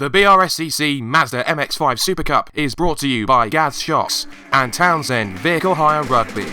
The BRSCC Mazda MX-5 SuperCup is brought to you by Gaz Shocks and Townsend Vehicle Hire Rugby.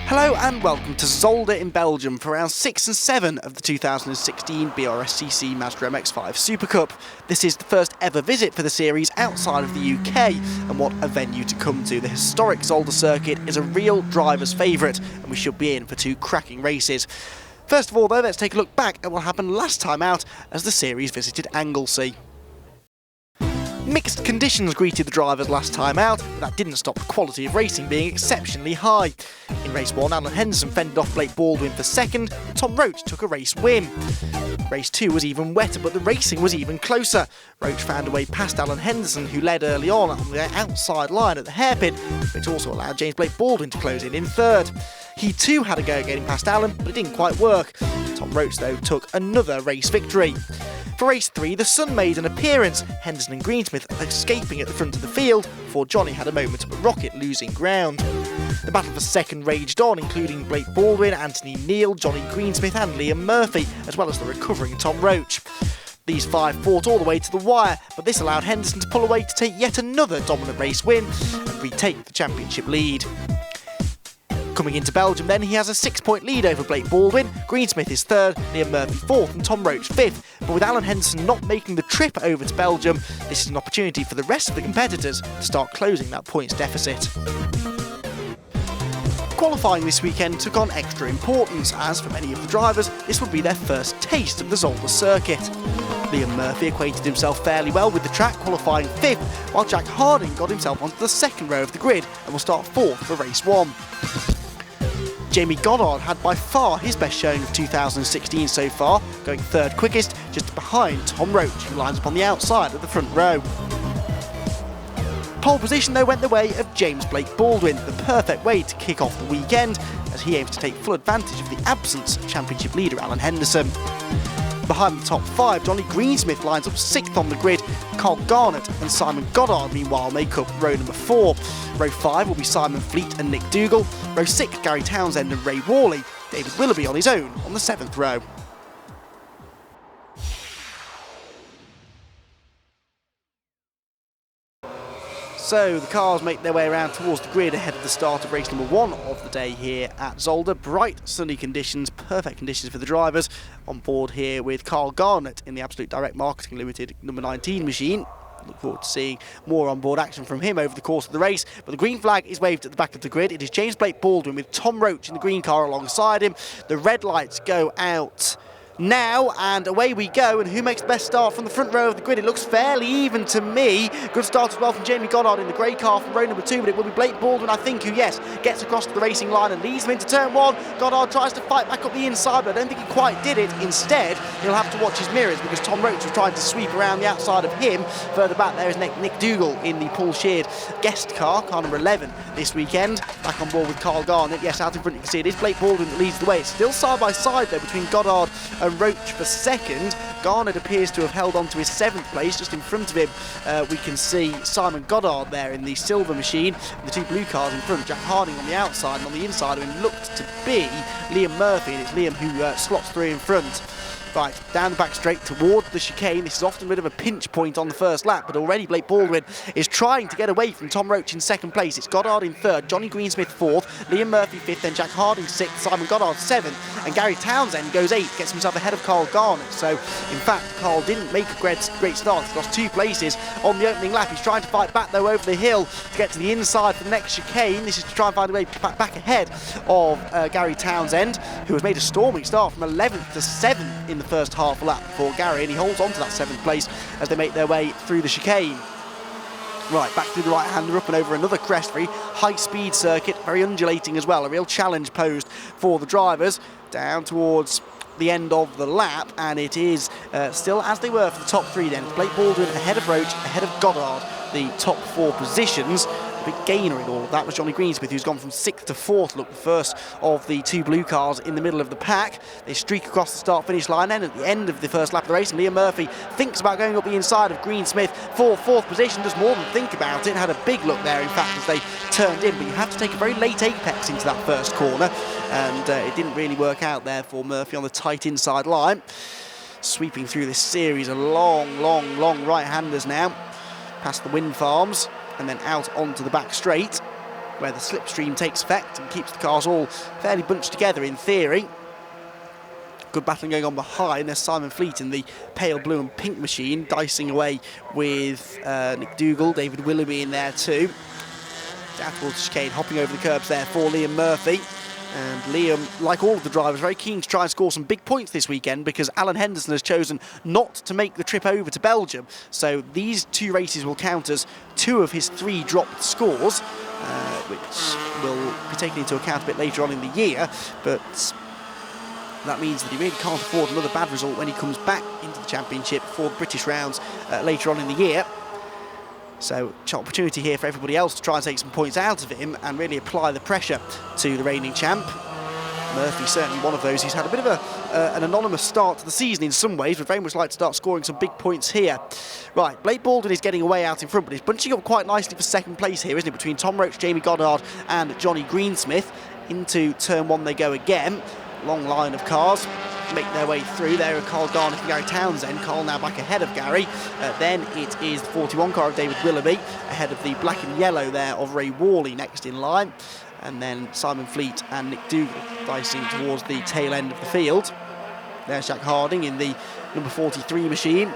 Hello and welcome to Zolder in Belgium for rounds 6 and 7 of the 2016 BRSCC Mazda MX-5 SuperCup. This is the first ever visit for the series outside of the UK, and what a venue to come to. The historic Zolder Circuit is a real driver's favourite, and we should be in for two cracking races. First of all though, let's take a look back at what happened last time out as the series visited Anglesey. Mixed conditions greeted the drivers last time out, but that didn't stop the quality of racing being exceptionally high. In race 1, Alan Henderson fended off Blake Baldwin for second, and Tom Roach took a race win. Race 2 was even wetter, but the racing was even closer. Roach found a way past Alan Henderson, who led early on the outside line at the hairpin, which also allowed James Blake Baldwin to close in third. He too had a go at getting past Alan, but it didn't quite work. Tom Roach, though, took another race victory. For race 3, the sun made an appearance, Henderson and Greensmith escaping at the front of the field before Johnny had a moment of a rocket, losing ground. The battle for second raged on, including Blake Baldwin, Anthony Neal, Johnny Greensmith and Liam Murphy, as well as the recovering Tom Roach. These five fought all the way to the wire, but this allowed Henderson to pull away to take yet another dominant race win and retake the championship lead. Coming into Belgium then, he has a 6-point lead over Blake Baldwin, Greensmith is third, Liam Murphy fourth and Tom Roach fifth, but with Alan Henderson not making the trip over to Belgium, this is an opportunity for the rest of the competitors to start closing that points deficit. Qualifying this weekend took on extra importance, as for many of the drivers, this would be their first taste of the Zolder Circuit. Liam Murphy acquainted himself fairly well with the track, qualifying 5th, while Jack Harding got himself onto the second row of the grid and will start 4th for race 1. Jamie Goddard had by far his best showing of 2016 so far, going 3rd quickest, just behind Tom Roach, who lines up on the outside of the front row. Pole position though went the way of James Blake Baldwin, the perfect way to kick off the weekend, as he aims to take full advantage of the absence of championship leader Alan Henderson. Behind the top 5, Johnny Greensmith lines up 6th on the grid. Carl Garnett and Simon Goddard meanwhile make up row number 4. Row 5 will be Simon Fleet and Nick Dougal. Row 6, Gary Townsend and Ray Worley. David Willoughby on his own on the 7th row. So the cars make their way around towards the grid ahead of the start of race number 1 of the day here at Zolder. Bright sunny conditions, perfect conditions for the drivers. On board here with Carl Garnett in the Absolute Direct Marketing Limited number 19 machine. Look forward to seeing more on-board action from him over the course of the race. But the green flag is waved at the back of the grid. It is James Blake Baldwin with Tom Roach in the green car alongside him. The red lights go out now, and away we go. And who makes the best start from the front row of the grid? It looks fairly even to me. Good start as well from Jamie Goddard in the grey car from row number 2, but it will be Blake Baldwin, I think, who, yes, gets across to the racing line and leads him into turn 1. Goddard tries to fight back up the inside, but I don't think he quite did it. Instead, he'll have to watch his mirrors because Tom Roach was trying to sweep around the outside of him. Further back there is Nick Dougal in the Paul Sheard guest car number 11 this weekend. Back on board with Carl Garnett. Yes, out in front you can see it is Blake Baldwin that leads the way. It's still side by side though between Goddard and Roach for second. Garnett appears to have held on to his 7th place. Just in front of him we can see Simon Goddard there in the silver machine, the two blue cars in front, Jack Harding on the outside, and on the inside of him looked to be Liam Murphy, and it's Liam who slots through in front. Right, down the back straight towards the chicane. This is often a bit of a pinch point on the first lap, but already Blake Baldwin is trying to get away from Tom Roach in 2nd place. It's Goddard in 3rd, Johnny Greensmith 4th, Liam Murphy 5th, then Jack Harding 6th, Simon Goddard 7th, and Gary Townsend goes 8th, gets himself ahead of Carl Garnett. So, in fact, Carl didn't make a great start. He's lost 2 places on the opening lap. He's trying to fight back, though, over the hill to get to the inside for the next chicane. This is to try and find a way back ahead of Gary Townsend, who has made a storming start from 11th to 7th in the first half lap for Gary, and he holds on to that 7th place as they make their way through the chicane. Right, back through the right-hander, up and over another crest, very high-speed circuit, very undulating as well, a real challenge posed for the drivers, down towards the end of the lap, and it is still as they were for the top 3 then. Blake Baldwin ahead of Roach, ahead of Goddard, the top 4 positions, Big gainer in all of that was Johnny Greensmith, who's gone from 6th to 4th. Look, the first of the two blue cars in the middle of the pack. They streak across the start-finish line, and at the end of the first lap of the race, Liam Murphy thinks about going up the inside of Greensmith for 4th position, does more than think about it, had a big look there, in fact, as they turned in, but you have to take a very late apex into that first corner, and it didn't really work out there for Murphy on the tight inside line. Sweeping through this series of long right-handers now, past the wind farms, and then out onto the back straight, where the slipstream takes effect and keeps the cars all fairly bunched together in theory. Good battling going on behind. There's Simon Fleet in the pale blue and pink machine, dicing away with Nick Dougal, David Willoughby in there too. Down towards the chicane, hopping over the curbs there for Liam Murphy. And Liam, like all of the drivers, very keen to try and score some big points this weekend, because Alan Henderson has chosen not to make the trip over to Belgium. So these two races will count as 2 of his 3 dropped scores, which will be taken into account a bit later on in the year. But that means that he really can't afford another bad result when he comes back into the championship for the British rounds later on in the year. So, opportunity here for everybody else to try and take some points out of him and really apply the pressure to the reigning champ. Murphy certainly one of those. He's had a bit of an anonymous start to the season in some ways, would very much like to start scoring some big points here. Right, Blake Baldwin is getting away out in front, but he's bunching up quite nicely for second place here, isn't it? Between Tom Roach, Jamie Goddard and Johnny Greensmith. Into turn 1 they go again. Long line of cars make their way through. There are Carl Garnick and Gary Townsend. Carl now back ahead of Gary. Then it is the 41 car of David Willoughby, ahead of the black and yellow there of Ray Worley next in line. And then Simon Fleet and Nick Dougal dicing towards the tail end of the field. There's Jack Harding in the number 43 machine,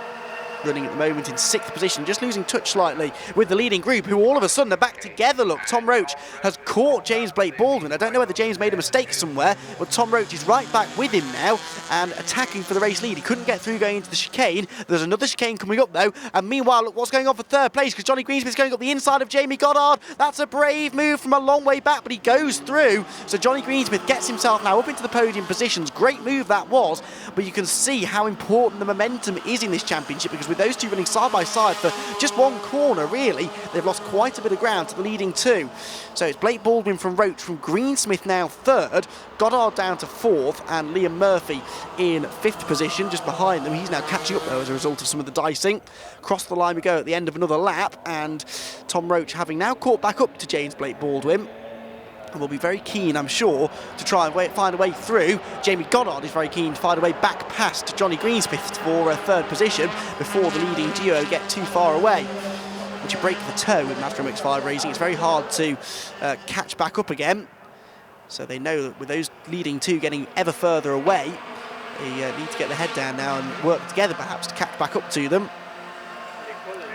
running at the moment in 6th position, just losing touch slightly with the leading group, who all of a sudden are back together. Look, Tom Roach has caught James Blake Baldwin. I don't know whether James made a mistake somewhere, but Tom Roach is right back with him now and attacking for the race lead. He couldn't get through going into the chicane. There's another chicane coming up though, and meanwhile, look what's going on for 3rd place, because Johnny Greensmith's going up the inside of Jamie Goddard. That's a brave move from a long way back, but he goes through. So Johnny Greensmith gets himself now up into the podium positions. Great move that was, but you can see how important the momentum is in this championship, because with those two running side by side for just one corner, really, they've lost quite a bit of ground to the leading 2. So it's Blake Baldwin from Roach, from Greensmith now 3rd, Goddard down to 4th, and Liam Murphy in 5th position, just behind them. He's now catching up though as a result of some of the dicing. Across the line we go at the end of another lap, and Tom Roach having now caught back up to James Blake Baldwin. And will be very keen, I'm sure, to try and find a way through. Jamie Goddard is very keen to find a way back past Johnny Greensmith for a 3rd position before the leading duo get too far away. Once you break the toe with Mazda MX-5 racing, it's very hard to catch back up again. So they know that with those leading 2 getting ever further away, they need to get their head down now and work together perhaps to catch back up to them.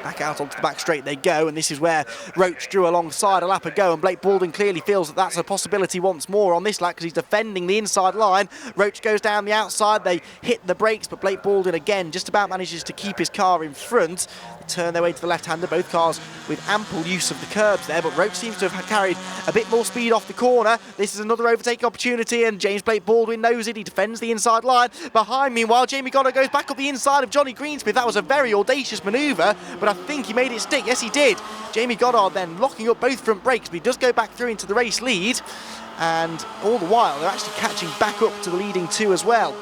Back out onto the back straight they go, and this is where Roach drew alongside a lap ago, and Blake Baldwin clearly feels that that's a possibility once more on this lap, because he's defending the inside line. Roach goes down the outside, they hit the brakes, but Blake Baldwin again just about manages to keep his car in front. They turn their way to the left-hander, both cars with ample use of the curbs there, but Roach seems to have carried a bit more speed off the corner. This is another overtaking opportunity, and James Blake Baldwin knows it. He defends the inside line. Behind, meanwhile, Jamie Goddard goes back up the inside of Johnny Greensmith. That was a very audacious manoeuvre, but I think he made it stick. Yes, he did. Jamie Goddard then locking up both front brakes, but he does go back through into the race lead, and all the while they're actually catching back up to the leading 2 as well.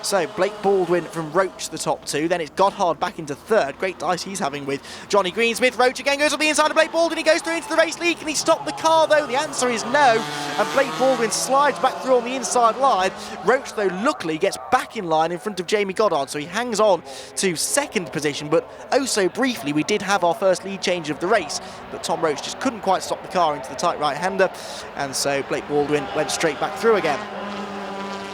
So Blake Baldwin from Roach, the top 2. Then it's Goddard back into 3rd. Great dice he's having with Johnny Greensmith. Roach again goes on the inside of Blake Baldwin. He goes through into the race lead. Can he stop the car though? The answer is no. And Blake Baldwin slides back through on the inside line. Roach though luckily gets back in line in front of Jamie Goddard. So he hangs on to 2nd position. But oh so briefly we did have our first lead change of the race. But Tom Roach just couldn't quite stop the car into the tight right-hander. And so Blake Baldwin went straight back through again.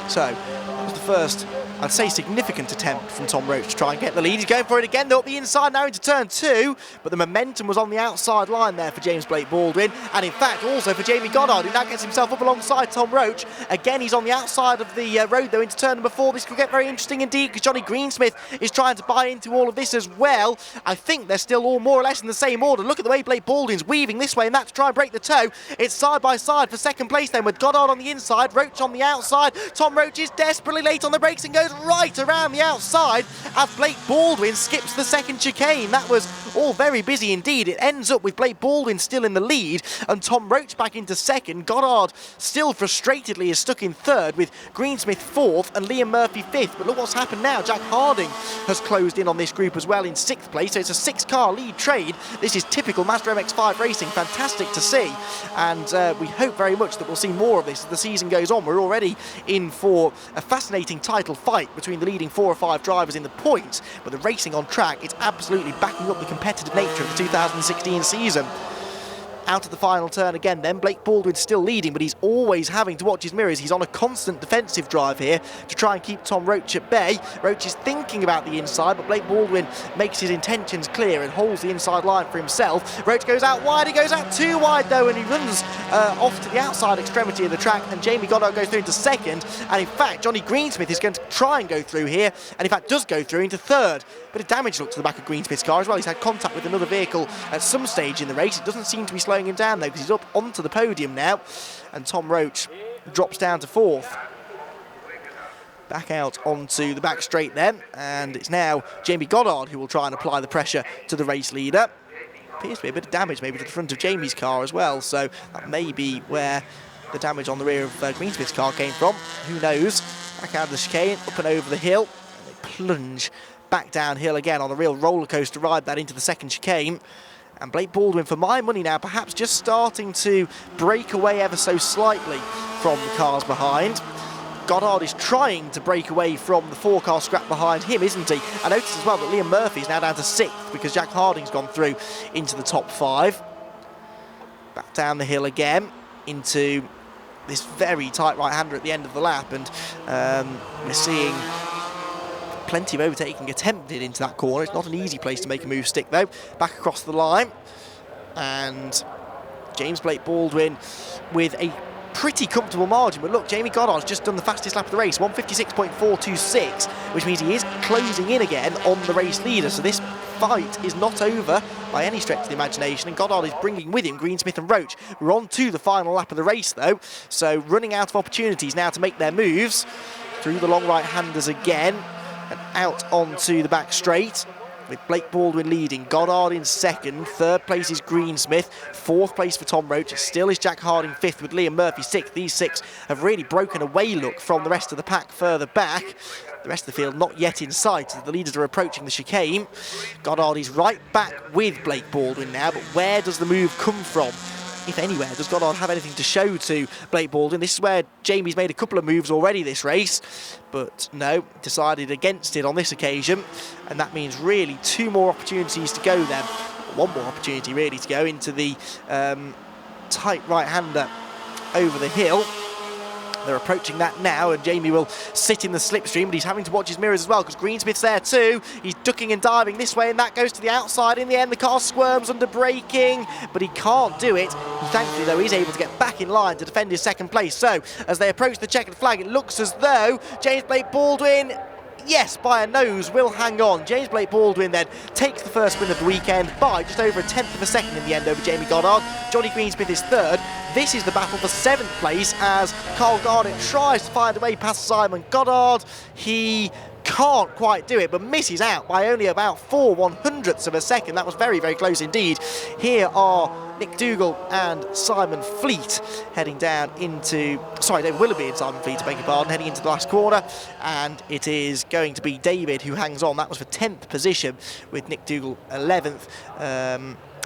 So that was the first, I'd say, significant attempt from Tom Roach to try and get the lead. He's going for it again. They're up the inside now into turn 2, but the momentum was on the outside line there for James Blake Baldwin, and in fact also for Jamie Goddard, who now gets himself up alongside Tom Roach. Again, he's on the outside of the road though into turn number 4. This could get very interesting indeed, because Johnny Greensmith is trying to buy into all of this as well. I think they're still all more or less in the same order. Look at the way Blake Baldwin's weaving this way and that to try and break the toe. It's side by side for 2nd place then, with Goddard on the inside, Roach on the outside. Tom Roach is desperately late on the brakes and goes goes right around the outside as Blake Baldwin skips the second chicane. That was all very busy indeed. It ends up with Blake Baldwin still in the lead and Tom Roach back into second. Goddard still frustratedly is stuck in third with Greensmith fourth and Liam Murphy fifth. But look what's happened now. Jack Harding has closed in on this group as well in sixth place. So it's a 6-car lead trade. This is typical Mazda MX-5 racing. Fantastic to see. And we hope very much that we'll see more of this as the season goes on. We're already in for a fascinating title fight between the leading 4 or 5 drivers in the points. But the racing on track, it's absolutely backing up the competitive nature of the 2016 season. Out of the final turn again then, Blake Baldwin's still leading, but he's always having to watch his mirrors. He's on a constant defensive drive here to try and keep Tom Roach at bay. Roach is thinking about the inside, but Blake Baldwin makes his intentions clear and holds the inside line for himself. Roach goes out wide, he goes out too wide though, and he runs off to the outside extremity of the track, and Jamie Goddard goes through into second, and in fact Johnny Greensmith is going to try and go through here, and in fact does go through into third. Bit of damage look to the back of Greensmith's car as well. He's had contact with another vehicle at some stage in the race. It doesn't seem to be slowing him down though, because he's up onto the podium now, and Tom Roach drops down to fourth. Back out onto the back straight then, and it's now Jamie Goddard who will try and apply the pressure to the race leader. Appears to be a bit of damage maybe to the front of Jamie's car as well, so that may be where the damage on the rear of Greensmith's car came from. Who knows? Back out of the chicane, up and over the hill, and they plunge back downhill again on a real roller coaster ride that into the second chicane. And Blake Baldwin, for my money now, perhaps just starting to break away ever so slightly from the cars behind. Goddard is trying to break away from the 4-car scrap behind him, isn't he? I noticed as well that Liam Murphy is now down to 6th because Jack Harding's gone through into the top 5. Back down the hill again into this very tight right-hander at the end of the lap, and we're seeing plenty of overtaking attempted into that corner. It's not an easy place to make a move stick though. Back across the line, and James Blake Baldwin with a pretty comfortable margin. But look, Jamie Goddard's just done the fastest lap of the race, 156.426, which means he is closing in again on the race leader. So this fight is not over by any stretch of the imagination, and Goddard is bringing with him Greensmith and Roach. We're on to the final lap of the race though, so running out of opportunities now to make their moves through the long right-handers again, and out onto the back straight with Blake Baldwin leading, Goddard in second, third place is Greensmith, fourth place for Tom Roach, still is Jack Harding fifth with Liam Murphy sixth. These 6 have really broken away look from the rest of the pack further back. The rest of the field not yet in sight as the leaders are approaching the chicane. Goddard is right back with Blake Baldwin now, but where does the move come from? If anywhere, does Goddard have anything to show to Blake Baldwin? This is where Jamie's made a couple of moves already this race, but no, decided against it on this occasion, and that means really 2 more opportunities to go then. 1 more opportunity really to go into the tight right-hander over the hill. They're approaching that now, and Jamie will sit in the slipstream, but he's having to watch his mirrors as well because Greensmith's there too. He's ducking and diving this way, and that goes to the outside. In the end, the car squirms under braking, but he can't do it. Thankfully, though, he's able to get back in line to defend his second place. So, as they approach the checkered flag, it looks as though James Blake Baldwin, yes, by a nose, will hang on. James Blake Baldwin then takes the first win of the weekend by just over 1/10 of a second in the end over Jamie Goddard. Johnny Greensmith is third. This is the battle for 7th place as Carl Garnett tries to find a way past Simon Goddard. He can't quite do it, but misses out by only about 4/100ths of a second. That was very, very close indeed. Here are Nick Dougal and Simon Fleet heading down into, sorry, David Willoughby and Simon Fleet, I beg your pardon, heading into the last corner, and it is going to be David who hangs on. That was for 10th position with Nick Dougal 11th.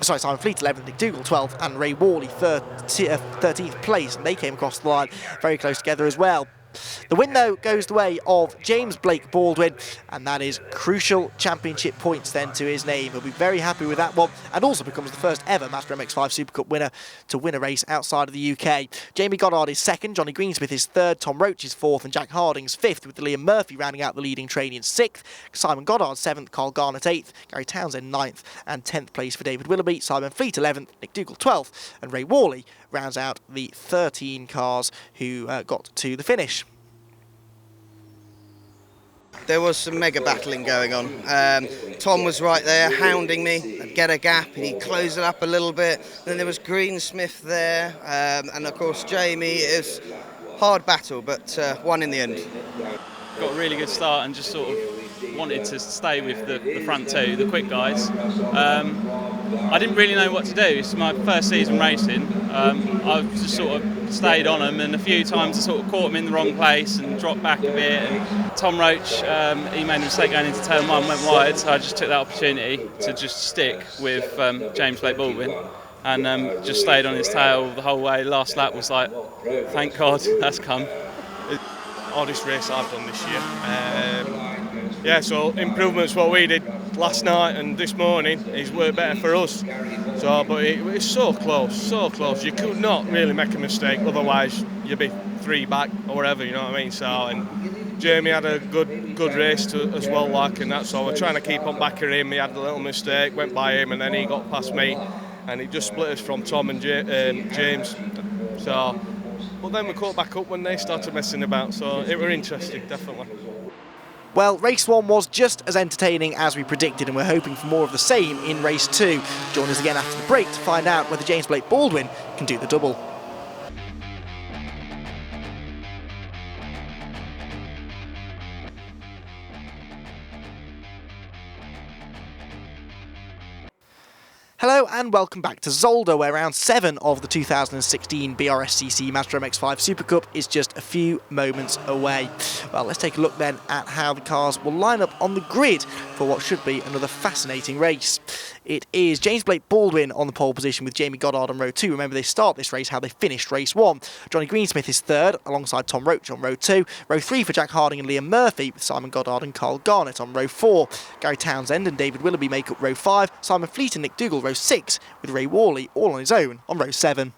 Simon Fleet 11th, Nick Dougal 12th, and Ray Worley 13th place, and they came across the line very close together as well. The win, though, goes the way of James Blake Baldwin, and that is crucial championship points then to his name. He'll be very happy with that one, and also becomes the first ever Mazda MX-5 SuperCup winner to win a race outside of the UK. Jamie Goddard is second, Johnny Greensmith is third, Tom Roach is fourth, and Jack Harding's fifth, with Liam Murphy rounding out the leading train in sixth, Simon Goddard seventh, Carl Garnett eighth, Gary Townsend ninth, and 10th place for David Willoughby, Simon Fleet 11th, Nick Dougal 12th, and Ray Worley rounds out the 13 cars who got to the finish. There was some mega battling going on. Tom was right there, hounding me, I'd get a gap, and he'd close it up a little bit. Then there was Greensmith there, and of course Jamie. Is hard battle, but won in the end. got a really good start and just sort of wanted to stay with the front two, the quick guys. I didn't really know what to do. It's my first season racing. I've just sort of stayed on them, and a few times I sort of caught them in the wrong place and dropped back a bit. And Tom Roach, he made a mistake going into turn one, went wide, so I just took that opportunity to just stick with James Blake Baldwin and just stayed on his tail the whole way. Last lap was like, thank God that's come. Hardest race I've done this year. Yeah, so improvements what we did last night and this morning is worked better for us. So, but it's so close, so close. You could not really make a mistake, otherwise you'd be 3 back or whatever. You know what I mean? So, and Jamie had a good race as well, like, and that's all. We're trying to keep on back of him. He had a little mistake, went by him, and then he got past me, and it just split us from Tom and James. So. But then we caught back up when they started messing about, so it were interesting, definitely. Well, race 1 was just as entertaining as we predicted, and we're hoping for more of the same in race 2. Join us again after the break to find out whether James Blake Baldwin can do the double. Hello and welcome back to Zolder, where round 7 of the 2016 BRSCC Mazda MX-5 SuperCup is just a few moments away. Well, let's take a look then at how the cars will line up on the grid for what should be another fascinating race. It is James Blake Baldwin on the pole position with Jamie Goddard on row 2. Remember, they start this race how they finished race 1. Johnny Greensmith is 3rd, alongside Tom Roach on row 2. Row 3 for Jack Harding and Liam Murphy, with Simon Goddard and Carl Garnett on row 4. Gary Townsend and David Willoughby make up row 5. Simon Fleet and Nick Dougal row 6, with Ray Worley all on his own on row 7.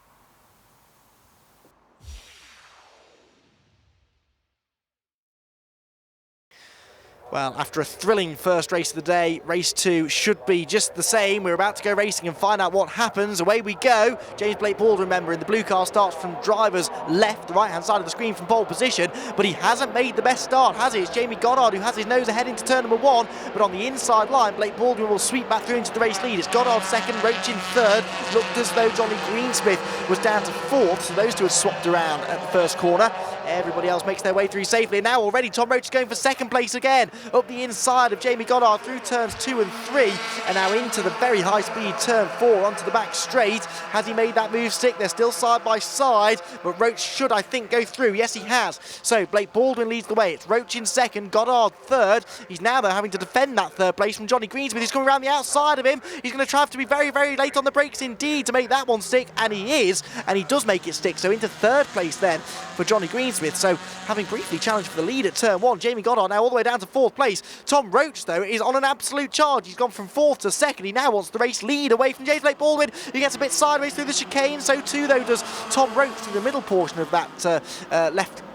Well, after a thrilling first race of the day, race 2 should be just the same. We're about to go racing and find out what happens. Away we go. James Blake Baldwin, remember, in the blue car, starts from driver's left, the right-hand side of the screen from pole position, but he hasn't made the best start, has he? It's Jamie Goddard who has his nose ahead into turn number 1, but on the inside line, Blake Baldwin will sweep back through into the race lead. It's Goddard 2nd, Roach in 3rd. Looked as though Johnny Greensmith was down to 4th, so those two had swapped around at the first corner. Everybody else makes their way through safely. And now already Tom Roach is going for 2nd place again. Up the inside of Jamie Goddard through turns 2 and 3. And now into the very high speed turn 4 onto the back straight. Has he made that move stick? They're still side by side. But Roach should, I think, go through. Yes, he has. So Blake Baldwin leads the way. It's Roach in 2nd, Goddard 3rd. He's now, though, having to defend that 3rd place from Johnny Greensmith. He's coming around the outside of him. He's going to try to be very, very late on the brakes indeed to make that one stick. And he is. And he does make it stick. So into 3rd place then for Johnny Greensmith. So having briefly challenged for the lead at turn 1, Jamie Goddard now all the way down to 4th place. Tom Roach, though, is on an absolute charge. He's gone from 4th to 2nd. He now wants the race lead away from James Blake Baldwin, who gets a bit sideways through the chicane. So too, though, does Tom Roach through the middle portion of that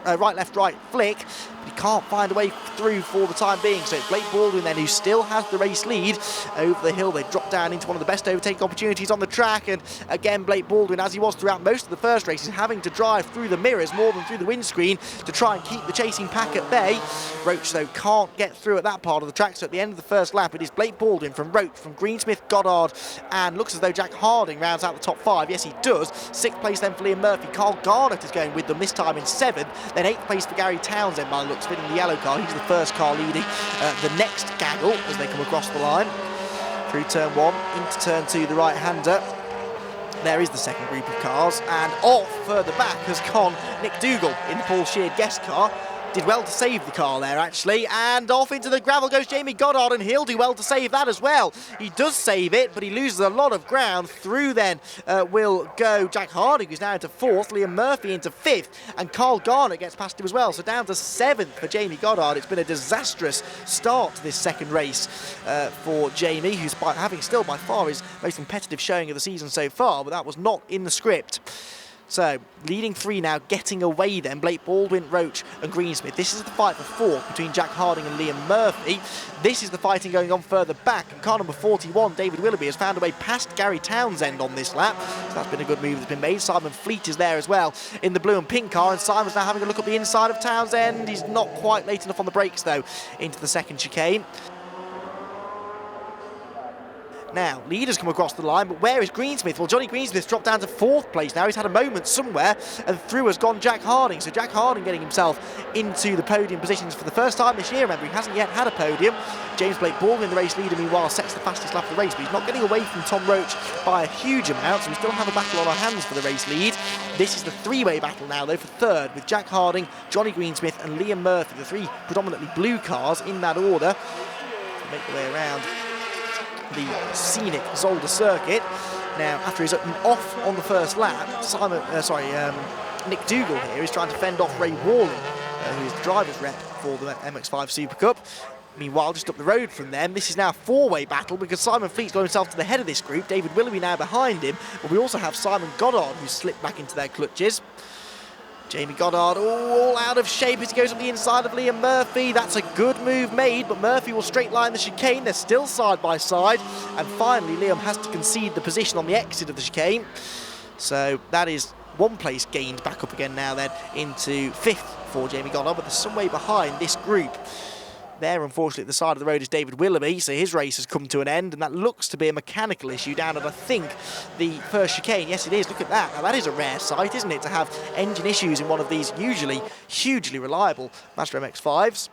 right, left, right flick. But he can't find a way through for the time being. So it's Blake Baldwin then who still has the race lead. Over the hill, they drop down into one of the best overtaking opportunities on the track. And again, Blake Baldwin, as he was throughout most of the first race, is having to drive through the mirrors more than through the windscreen to try and keep the chasing pack at bay. Roach, though, can't get through at that part of the track. So at the end of the first lap, it is Blake Baldwin from Roach, from Greensmith, Goddard, and looks as though Jack Harding rounds out the top 5. Yes, he does. 6th place then for Liam Murphy. Carl Garnett is going with them, this time in 7th. Then 8th place for Gary Townsend, by the looks of it, in the yellow car. He's the first car leading the next gaggle as they come across the line. Through turn 1, into turn 2, the right-hander. There is the second group of cars, and off further back has gone Nick Dougal in the Paul Sheard guest car. Did well to save the car there, actually, and off into the gravel goes Jamie Goddard, and he'll do well to save that as well. He does save it, but he loses a lot of ground. Through then will go Jack Harding, who's now into 4th, Liam Murphy into 5th, and Carl Garnett gets past him as well, so down to 7th for Jamie Goddard. It's been a disastrous start to this second race for Jamie, who's having still by far his most competitive showing of the season so far, but that was not in the script. So, leading 3 now, getting away then, Blake Baldwin, Roach and Greensmith. This is the fight for 4th between Jack Harding and Liam Murphy. This is the fighting going on further back, and car number 41, David Willoughby, has found a way past Gary Townsend on this lap. So that's been a good move that's been made. Simon Fleet is there as well in the blue and pink car, and Simon's now having a look at the inside of Townsend. He's not quite late enough on the brakes, though, into the second chicane. Now, leaders come across the line, but where is Greensmith? Well, Johnny Greensmith's dropped down to 4th place now. He's had a moment somewhere, and through has gone Jack Harding. So Jack Harding getting himself into the podium positions for the first time this year. Remember, he hasn't yet had a podium. James Blake Baldwin, the race leader, meanwhile, sets the fastest lap of the race, but he's not getting away from Tom Roach by a huge amount, so we still have a battle on our hands for the race lead. This is the three-way battle now, though, for 3rd, with Jack Harding, Johnny Greensmith and Liam Murphy, the 3 predominantly blue cars in that order. Make their way around the scenic Zolder Circuit. Now, after he's off on the first lap, Nick Dougal here is trying to fend off Ray Warley, who is the driver's rep for the MX-5 Super Cup. Meanwhile, just up the road from them, this is now a 4-way battle because Simon Fleet's got himself to the head of this group. David Willoughby now behind him, but we also have Simon Goddard, who's slipped back into their clutches. Jamie Goddard all out of shape as he goes on the inside of Liam Murphy. That's a good move made, but Murphy will straight line the chicane. They're still side by side. And finally, Liam has to concede the position on the exit of the chicane. So that is 1 place gained back up again now then into 5th for Jamie Goddard, but there's some way behind this group. There, unfortunately, at the side of the road is David Willoughby, so his race has come to an end, and that looks to be a mechanical issue down at, I think, the first chicane. Yes, it is. Look at that. Now, that is a rare sight, isn't it, to have engine issues in one of these usually hugely reliable Mazda MX-5s.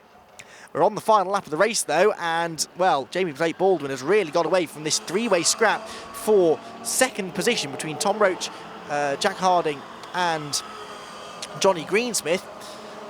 We're on the final lap of the race, though, and, well, Jamie Blake Baldwin has really got away from this 3-way scrap for 2nd position between Tom Roach, Jack Harding and Johnny Greensmith.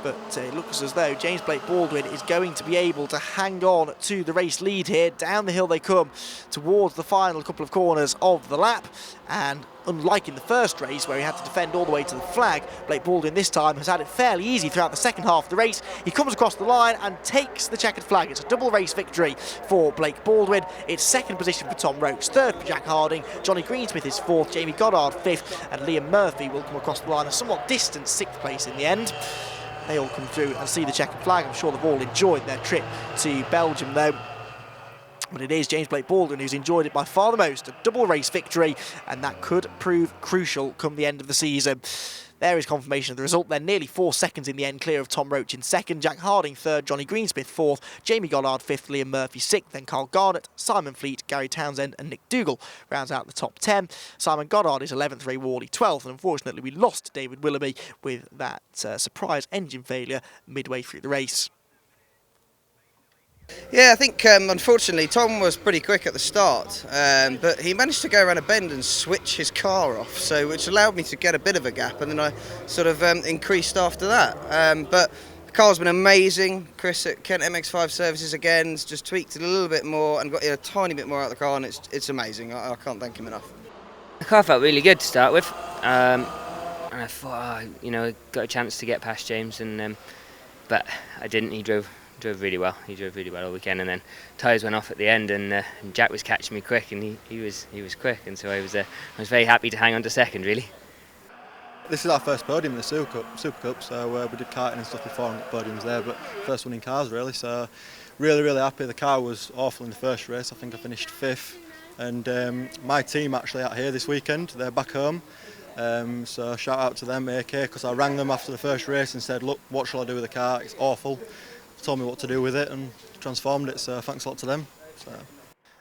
But it looks as though James Blake Baldwin is going to be able to hang on to the race lead here. Down the hill they come towards the final couple of corners of the lap. And unlike in the first race, where he had to defend all the way to the flag, Blake Baldwin this time has had it fairly easy throughout the second half of the race. He comes across the line and takes the checkered flag. It's a double race victory for Blake Baldwin. It's 2nd position for Tom Roach, 3rd for Jack Harding, Johnny Greensmith is 4th, Jamie Goddard 5th, and Liam Murphy will come across the line a somewhat distant 6th place in the end. They all come through and see the checkered flag. I'm sure they've all enjoyed their trip to Belgium, though. But it is James Blake Baldwin who's enjoyed it by far the most. A double race victory, and that could prove crucial come the end of the season. There is confirmation of the result. They're nearly 4 seconds in the end, clear of Tom Roach in 2nd, Jack Harding 3rd, Johnny Greensmith 4th, Jamie Goddard 5th, Liam Murphy 6th, then Carl Garnett, Simon Fleet, Gary Townsend and Nick Dougal rounds out the top 10. Simon Goddard is 11th, Ray Warley 12th, and unfortunately we lost David Willoughby with that surprise engine failure midway through the race. Yeah, I think unfortunately Tom was pretty quick at the start, but he managed to go around a bend and switch his car off, so which allowed me to get a bit of a gap, and then I sort of increased after that. But the car's been amazing. Chris at Kent MX-5 Services again has just tweaked it a little bit more and got a tiny bit more out of the car, and it's amazing. I can't thank him enough. The car felt really good to start with, and I thought, got a chance to get past James, and but I didn't. He drove really well. He drove really well all weekend, and then tyres went off at the end, and Jack was catching me quick, and he was quick, and so I was very happy to hang on to 2nd, really. This is our first podium in the Supercup, so we did karting and stuff before and got podiums there, but first one in cars really, so really happy. The car was awful in the first race. I think I finished 5th, and my team actually out here this weekend, they're back home. So shout out to them, AK, because I rang them after the first race and said, look, what shall I do with the car? It's awful. Told me what to do with it and transformed it, so thanks a lot to them.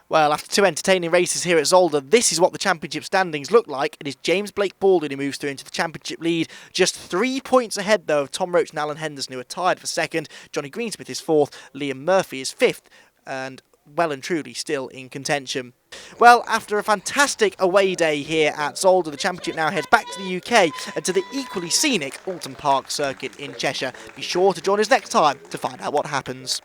Well, after 2 entertaining races here at Zolder, this is what the championship standings look like. It is James Blake Baldwin who moves through into the championship lead, just 3 points ahead though of Tom Roach and Alan Henderson, who are tied for 2nd. Johnny Greensmith is 4th, Liam Murphy is 5th, and well and truly still in contention. Well, after a fantastic away day here at Zolder, the championship now heads back to the UK and to the equally scenic Alton Park circuit in Cheshire. Be sure to join us next time to find out what happens.